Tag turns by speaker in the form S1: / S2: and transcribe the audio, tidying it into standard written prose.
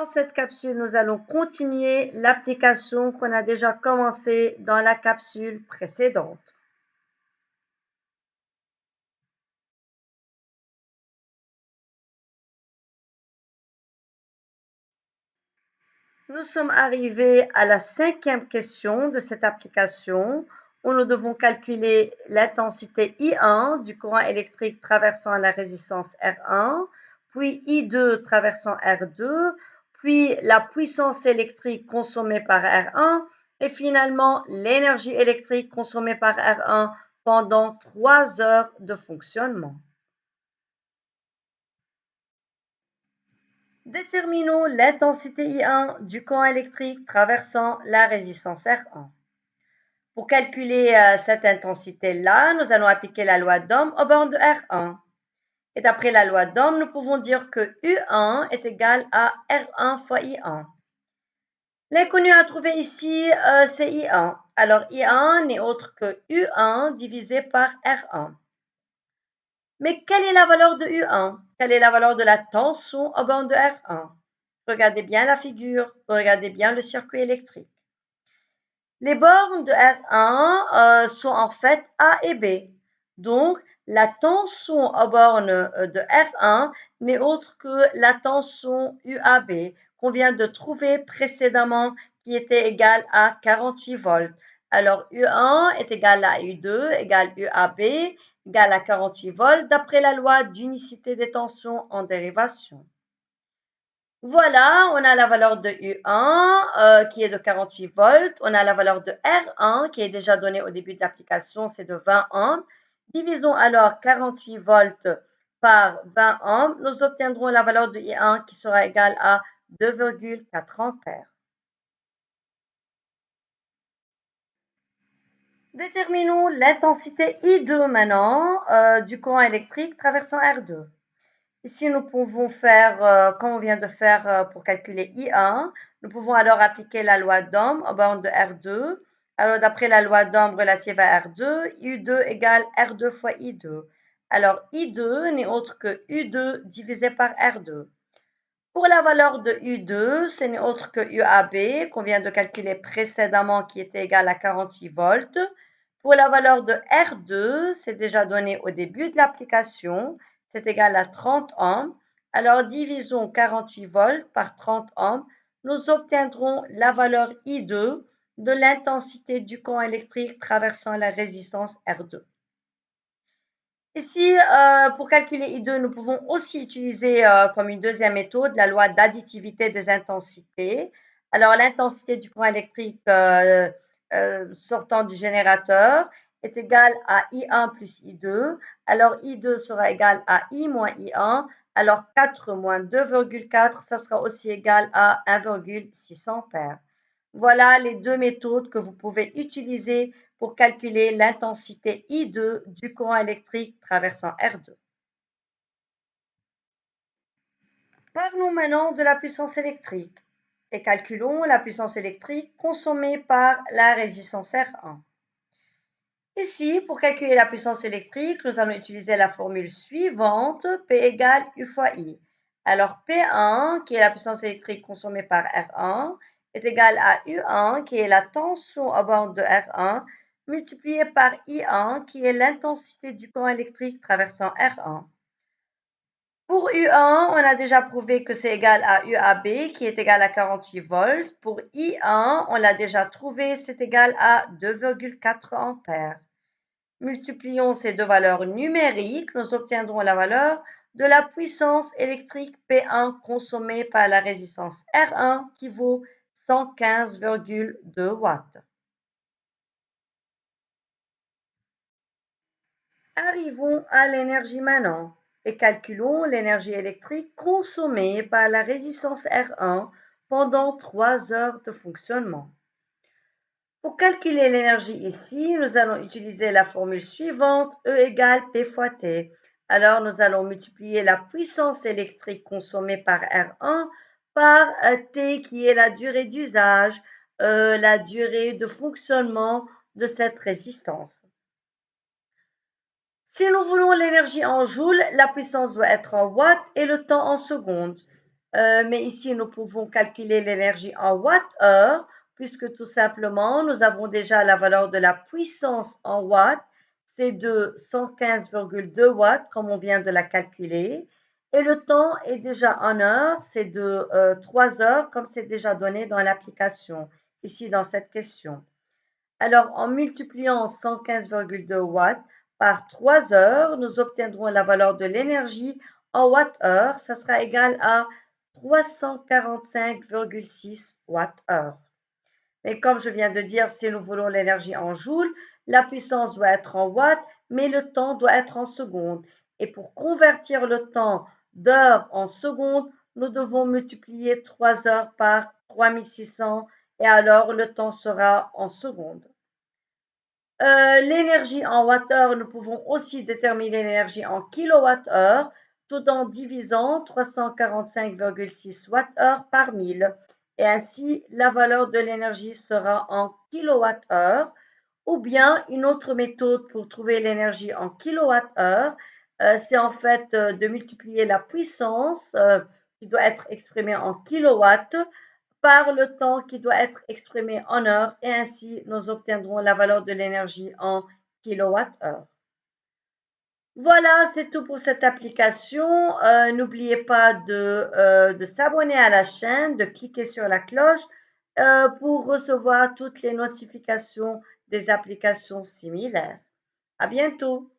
S1: Dans cette capsule, nous allons continuer l'application qu'on a déjà commencée dans la capsule précédente. Nous sommes arrivés à la 5e question de cette application où nous devons calculer l'intensité I1 du courant électrique traversant la résistance R1, puis I2 traversant R2, puis la puissance électrique consommée par R1 et finalement l'énergie électrique consommée par R1 pendant 3 heures de fonctionnement. Déterminons l'intensité I1 du courant électrique traversant la résistance R1. Pour calculer cette intensité-là, nous allons appliquer la loi d'Ohm aux bornes de R1. Et d'après la loi d'Ohm, nous pouvons dire que U1 est égal à R1 fois I1. L'inconnu à trouver ici, c'est I1. Alors I1 n'est autre que U1 divisé par R1. Mais quelle est la valeur de U1? Quelle est la valeur de la tension aux bornes de R1? Regardez bien la figure, regardez bien le circuit électrique. Les bornes de R1 sont en fait A et B. Donc, la tension aux bornes de R1 n'est autre que la tension UAB qu'on vient de trouver précédemment qui était égale à 48 volts. Alors, U1 est égal à U2 égale UAB égale à 48 volts d'après la loi d'unicité des tensions en dérivation. Voilà, on a la valeur de U1 qui est de 48 volts. On a la valeur de R1 qui est déjà donnée au début de l'application, c'est de 20 ohms. Divisons alors 48 volts par 20 ohms. Nous obtiendrons la valeur de I1 qui sera égale à 2,4 ampères. Déterminons l'intensité I2 maintenant du courant électrique traversant R2. Ici, nous pouvons faire, comme on vient de faire pour calculer I1, nous pouvons alors appliquer la loi d'Ohm aux bornes de R2. Alors, d'après la loi d'Ohm relative à R2, U2 égale R2 fois I2. Alors, I2 n'est autre que U2 divisé par R2. Pour la valeur de U2, ce n'est autre que UAB qu'on vient de calculer précédemment qui était égal à 48 volts. Pour la valeur de R2, c'est déjà donné au début de l'application, c'est égal à 30 ohms. Alors divisons 48 volts par 30 ohms, nous obtiendrons la valeur I2 de l'intensité du courant électrique traversant la résistance R2. Ici, pour calculer I2, nous pouvons aussi utiliser comme une deuxième méthode la loi d'additivité des intensités. Alors, l'intensité du courant électrique sortant du générateur est égale à I1 plus I2. Alors, I2 sera égal à I moins I1. Alors, 4 moins 2,4, ça sera aussi égal à 1,6 ampères. Voilà les deux méthodes que vous pouvez utiliser pour calculer l'intensité I2 du courant électrique traversant R2. Parlons maintenant de la puissance électrique et calculons la puissance électrique consommée par la résistance R1. Ici, pour calculer la puissance électrique, nous allons utiliser la formule suivante, P égale U fois I. Alors P1, qui est la puissance électrique consommée par R1, est égal à U1, qui est la tension aux bornes de R1, multiplié par I1, qui est l'intensité du courant électrique traversant R1. Pour U1, on a déjà prouvé que c'est égal à UAB, qui est égal à 48 volts. Pour I1, on l'a déjà trouvé, c'est égal à 2,4 ampères. Multiplions ces deux valeurs numériques, nous obtiendrons la valeur de la puissance électrique P1 consommée par la résistance R1 qui vaut 115,2 watts. Arrivons à l'énergie maintenant et calculons l'énergie électrique consommée par la résistance R1 pendant 3 heures de fonctionnement. Pour calculer l'énergie ici, nous allons utiliser la formule suivante, E égale P fois T. Alors, nous allons multiplier la puissance électrique consommée par R1 par T qui est la durée d'usage, la durée de fonctionnement de cette résistance. Si nous voulons l'énergie en joules, la puissance doit être en watts et le temps en secondes. Mais ici, nous pouvons calculer l'énergie en watts-heure, puisque tout simplement, nous avons déjà la valeur de la puissance en watts, c'est de 115,2 watts, comme on vient de la calculer. Et le temps est déjà en heures, c'est de 3 heures, comme c'est déjà donné dans l'application, ici dans cette question. Alors, en multipliant 115,2 watts par 3 heures, nous obtiendrons la valeur de l'énergie en watts-heure. Ça sera égal à 345,6 watts-heure. Mais comme je viens de dire, si nous voulons l'énergie en joules, la puissance doit être en watts, mais le temps doit être en secondes. Et pour convertir le temps d'heure en secondes, nous devons multiplier 3 heures par 3600 et alors le temps sera en secondes. L'énergie en watts-heure, nous pouvons aussi déterminer l'énergie en kilowatts-heure tout en divisant 345,6 watts-heure par 1000. Et ainsi, la valeur de l'énergie sera en kilowatts-heure. Ou bien, une autre méthode pour trouver l'énergie en kilowatts-heure, c'est en fait de multiplier la puissance qui doit être exprimée en kilowatts par le temps qui doit être exprimé en heures et ainsi nous obtiendrons la valeur de l'énergie en kilowattheure. Voilà, c'est tout pour cette application. N'oubliez pas de s'abonner à la chaîne, de cliquer sur la cloche pour recevoir toutes les notifications des applications similaires. À bientôt.